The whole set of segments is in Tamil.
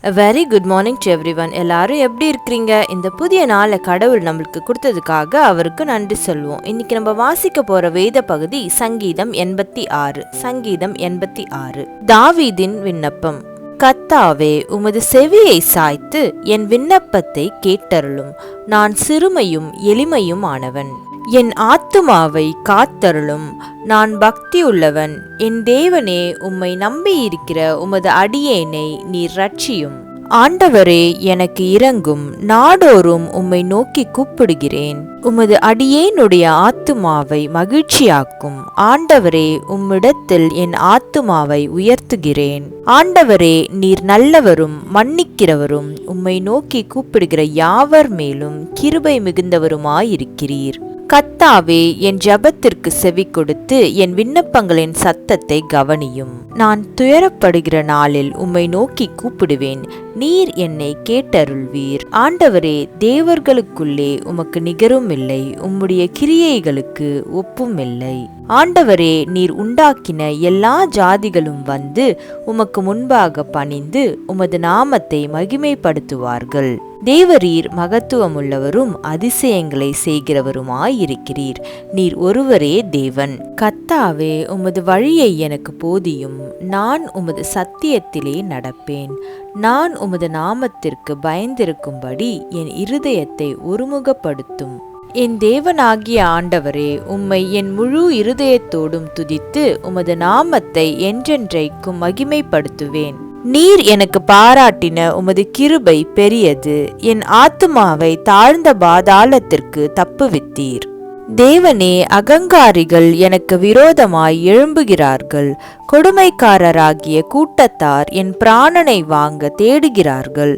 Very good morning to everyone. எல்லாரும் எப்படி இருக்கிறீங்க? இந்த புதிய நாளை கடவுள் நம்மளுக்கு கொடுத்ததுக்காக அவருக்கு நன்றி சொல்வோம். இன்னைக்கு நம்ம வாசிக்க போற வேத பகுதி சங்கீதம் 86. தாவீதின் விண்ணப்பம். கர்த்தாவே, உமது செவியை சாய்த்து என் விண்ணப்பத்தை கேட்டருளும். நான் சிறுமையும் எளிமையும் ஆனவன். என் ஆத்துமாவை காத்தருளும். நான் பக்தியுள்ளவன். என் தேவனே, உம்மை நம்பியிருக்கிற உமது அடியேனை நீர் ரட்சியும். ஆண்டவரே, எனக்கு இரங்கும். நாடோறும் உம்மை நோக்கி கூப்பிடுகிறேன். உமது அடியேனுடைய ஆத்துமாவை மகிழ்ச்சியாக்கும். ஆண்டவரே, உம்மிடத்தில் என் ஆத்துமாவை உயர்த்துகிறேன். ஆண்டவரே, நீர் நல்லவரும் மன்னிக்கிறவரும், உம்மை நோக்கி கூப்பிடுகிற யாவர் மேலும் கிருபை மிகுந்தவருமாயிருக்கிறீர். கர்த்தாவே, என் ஜெபத்திற்கு செவி கொடுத்து என் விண்ணப்பங்களின் சத்தத்தை கவனியும். நான் துயரப்படுகிற நாளில் உம்மை நோக்கி கூப்பிடுவேன். நீர் என்னை கேட்டருள்வீர். ஆண்டவரே, தேவர்களுக்குள்ளே உமக்கு நிகரும் இல்லை. உம்முடைய கிரியைகளுக்கு ஒப்பும் இல்லை. ஆண்டவரே, நீர் உண்டாக்கின எல்லா ஜாதிகளும் வந்து உமக்கு முன்பாக பணிந்து உமது நாமத்தை மகிமைப்படுத்துவார்கள். தேவரீர் மகத்துவமுள்ளவரும் அதிசயங்களை செய்கிறவருமாயிருக்கிறீர். நீர் ஒருவரே தேவன். கர்த்தாவே, உமது வழியை எனக்கு போதியும். நான் உமது சத்தியத்திலே நடப்பேன். நான் உமது நாமத்திற்கு பயந்திருக்கும்படி என் இருதயத்தை ஒருமுகப்படுத்தும். என் தேவனாகிய ஆண்டவரே, உம்மை என் முழு இருதயத்தோடும் துதித்து உமது நாமத்தை என்றென்றைக்கும் மகிமைப்படுத்துவேன். நீர் எனக்கு பாராட்டின உமது கிருபை பெரியது. என் ஆத்துமாவை தாழ்ந்த பாதாளத்திற்கு தப்புவித்தீர். தேவனே, அகங்காரிகள் எனக்கு விரோதமாய் எழும்புகிறார்கள். கொடுமைக்காரராகிய கூட்டத்தார் என் பிராணனை வாங்க தேடுகிறார்கள்.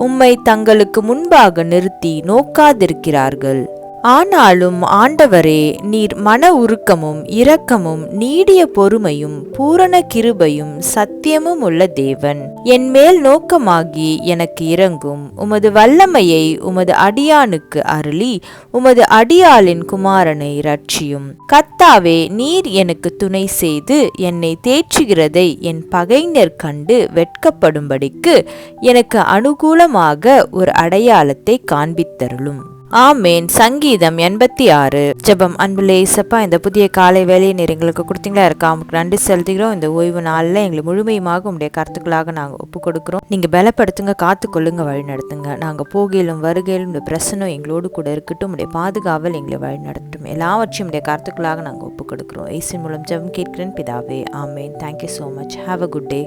உம்மை தங்களுக்கு முன்பாக நிறுத்தி நோக்காதிருக்கிறார்கள். ஆனாலும் ஆண்டவரே, நீர் மன உருக்கமும் இரக்கமும் நீடிய பொறுமையும் பூரண கிருபையும் சத்தியமும் உள்ள தேவன். என் மேல் நோக்கமாகி எனக்கு இரங்கும். உமது வல்லமையை உமது அடியானுக்கு அருளி உமது அடியாளின் குமாரனை ரட்சியும். கர்த்தாவே, நீர் எனக்கு துணை செய்து என்னை தேற்றுகிறதை என் பகைஞர் கண்டு வெட்கப்படும்படிக்கு எனக்கு அனுகூலமாக ஒரு அடையாளத்தை காண்பித்தருளும். ஆமேன். சங்கீதம் 86. ஜெபம். அன்புள்ள இயேசப்பா, இந்த புதிய காலை வேலையை நீர் எங்களுக்கு கொடுத்தீங்களா இருக்கா, உங்களுக்கு நன்றி செலுத்துகிறோம். இந்த ஓய்வு நாளில் எங்களை முழுமையுமாக உங்களுடைய கருத்துக்களாக நாங்கள் ஒப்பு கொடுக்குறோம். நீங்கள் பலப்படுத்துங்க, காத்துக்கொள்ளுங்க, வழி நடத்துங்க. நாங்கள் போகையிலும் வருகையிலும் இந்த பிரச்சனை எங்களோடு கூட இருக்கட்டும். உடைய பாதுகாவல் எங்களை வழி நடத்தட்டும். எல்லாவற்றையும் உடைய கருத்துக்களாக நாங்கள் ஒப்பு கொடுக்குறோம். இயேசுவின் மூலம் ஜெபம் கேட்கிறேன் பிதாவே. ஆமேன். Thank you so much. Have a good day.